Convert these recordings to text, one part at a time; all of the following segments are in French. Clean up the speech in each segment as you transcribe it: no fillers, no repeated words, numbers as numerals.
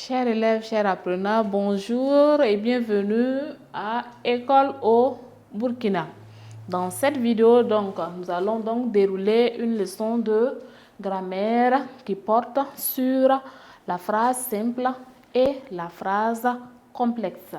Chers élèves, chers apprenants, bonjour et bienvenue à École au Burkina. Dans cette vidéo, nous allons dérouler une leçon de grammaire qui porte sur la phrase simple et la phrase complexe.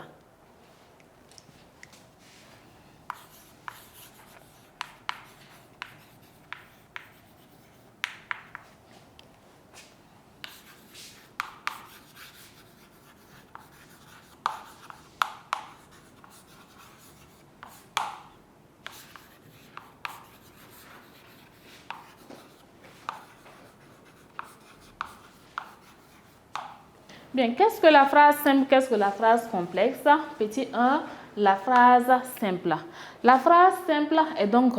Bien, qu'est-ce que la phrase simple, qu'est-ce que la phrase complexe? Petit 1, la phrase simple. La phrase simple est donc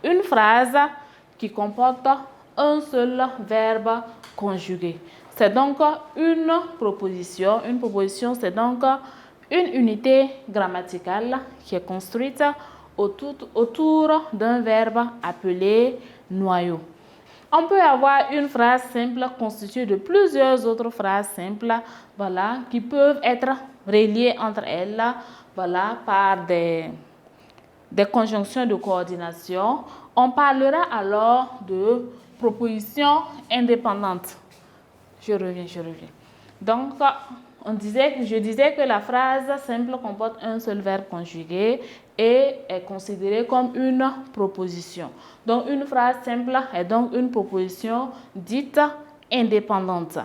une phrase qui comporte un seul verbe conjugué. C'est donc une proposition. Une proposition, c'est donc une unité grammaticale qui est construite autour d'un verbe appelé noyau. On peut avoir une phrase simple constituée de plusieurs autres phrases simples, qui peuvent être reliées entre elles, par des conjonctions de coordination. On parlera alors de propositions indépendantes. Je reviens. Donc, je disais que la phrase simple comporte un seul verbe conjugué et est considérée comme une proposition. Donc, une phrase simple est donc une proposition dite indépendante.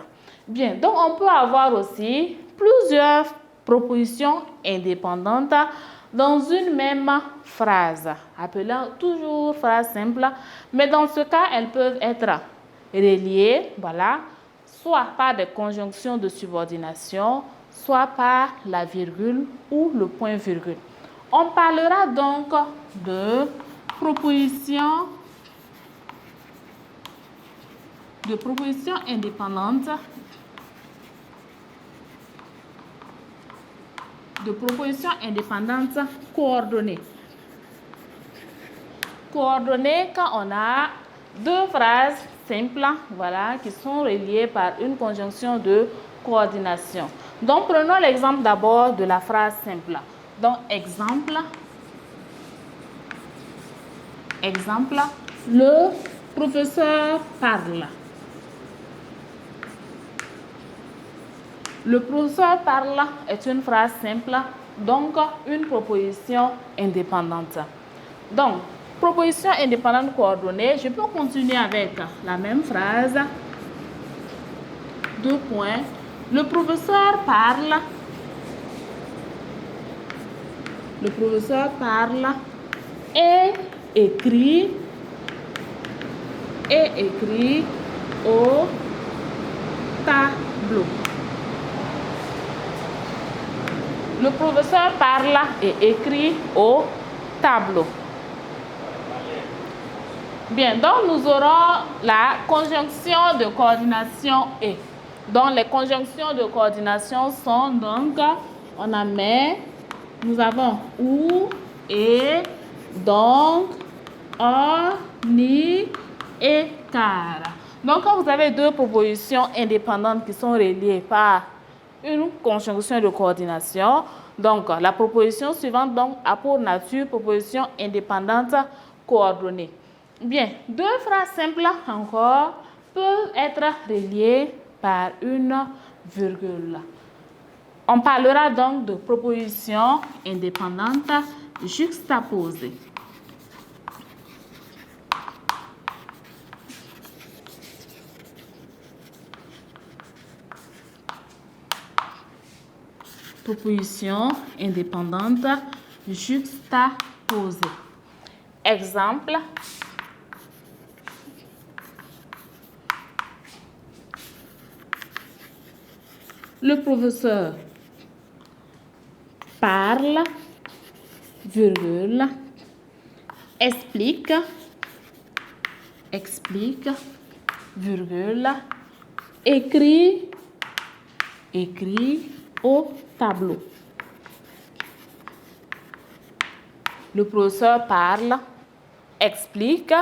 Bien, donc on peut avoir aussi plusieurs propositions indépendantes dans une même phrase, appelant toujours phrase simple, mais dans ce cas, elles peuvent être reliées, soit par des conjonctions de subordination, soit par la virgule ou le point-virgule. On parlera donc de propositions indépendantes, coordonnées. Coordonnées quand on a deux phrases simples, qui sont reliées par une conjonction de coordination. Donc, prenons l'exemple d'abord de la phrase simple. Donc, exemple, le professeur parle. Le professeur parle est une phrase simple, donc une proposition indépendante. Donc, proposition indépendante coordonnée, je peux continuer avec la même phrase. Deux points. Le professeur parle. Le professeur parle et écrit au tableau. Le professeur parle et écrit au tableau. Bien, donc nous aurons la conjonction de coordination et. Donc les conjonctions de coordination sont donc, nous avons ou, et, donc, or, ni et car. Donc quand vous avez deux propositions indépendantes qui sont reliées par une conjonction de coordination, donc la proposition suivante a pour nature proposition indépendante coordonnée. Bien, deux phrases simples encore peuvent être reliées par une virgule. On parlera donc de propositions indépendantes juxtaposées. Propositions indépendantes juxtaposées. Exemple. Le professeur parle, virgule, explique, virgule, écrit au tableau. Le professeur parle, explique,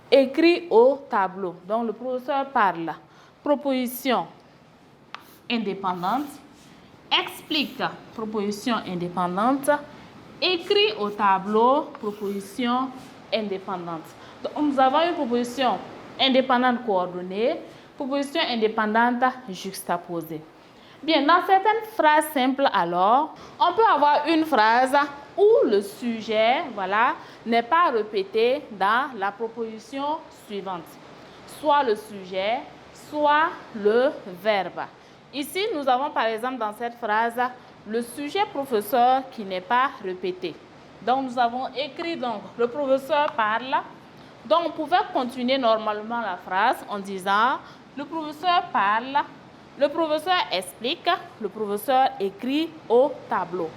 écrit au tableau. Donc le professeur parle. Proposition indépendante. Explique, proposition indépendante. Écrit au tableau, proposition indépendante. Donc, nous avons une proposition indépendante coordonnée, proposition indépendante juxtaposée. Bien, dans certaines phrases simples, alors, on peut avoir une phrase où le sujet, voilà, n'est pas répété dans la proposition suivante. Soit le sujet, soit le verbe. Ici, nous avons par exemple dans cette phrase le sujet professeur qui n'est pas répété. Donc, nous avons écrit donc le professeur parle. Donc, on pouvait continuer normalement la phrase en disant le professeur parle, le professeur explique, le professeur écrit au tableau.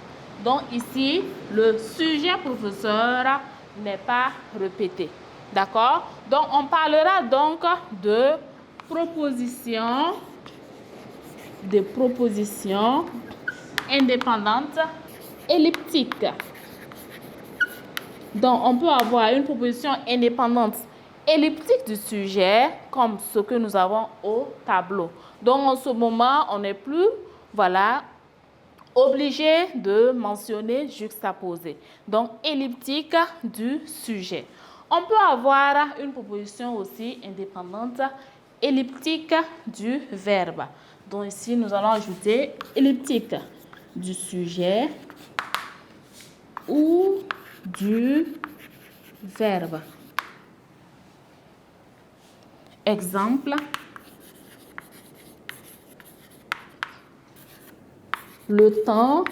Donc, ici, le sujet professeur n'est pas répété. D'accord? Donc, on parlera donc de propositions indépendantes elliptiques. Donc, on peut avoir une proposition indépendante elliptique du sujet, comme ce que nous avons au tableau. Donc, en ce moment, on n'est plus, voilà, obligé de mentionner juxtaposé. Donc, elliptique du sujet. On peut avoir une proposition aussi indépendante elliptique du verbe. Donc, ici, nous allons ajouter elliptique du sujet ou du verbe. Exemple, le temps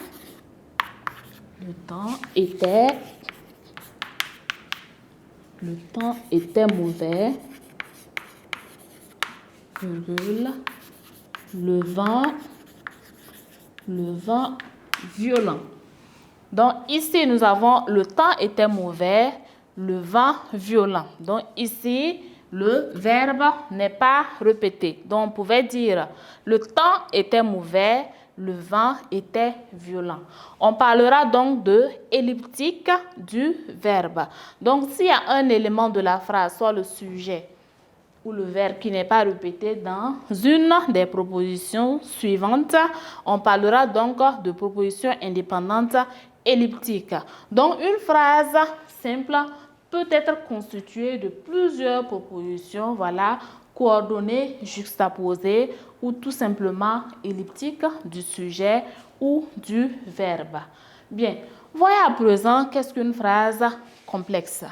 était mauvais, le vent violent. Donc ici, nous avons le temps était mauvais, le vent violent. Donc ici, le verbe n'est pas répété. Donc on pouvait dire le temps était mauvais, le vent était violent. On parlera donc de elliptique du verbe. Donc s'il y a un élément de la phrase, soit le sujet ou le verbe qui n'est pas répété dans une des propositions suivantes, on parlera donc de proposition indépendante elliptique. Donc, une phrase simple peut être constituée de plusieurs propositions, voilà, coordonnées, juxtaposées ou tout simplement elliptiques du sujet ou du verbe. Bien, voyons à présent qu'est-ce qu'une phrase complexe.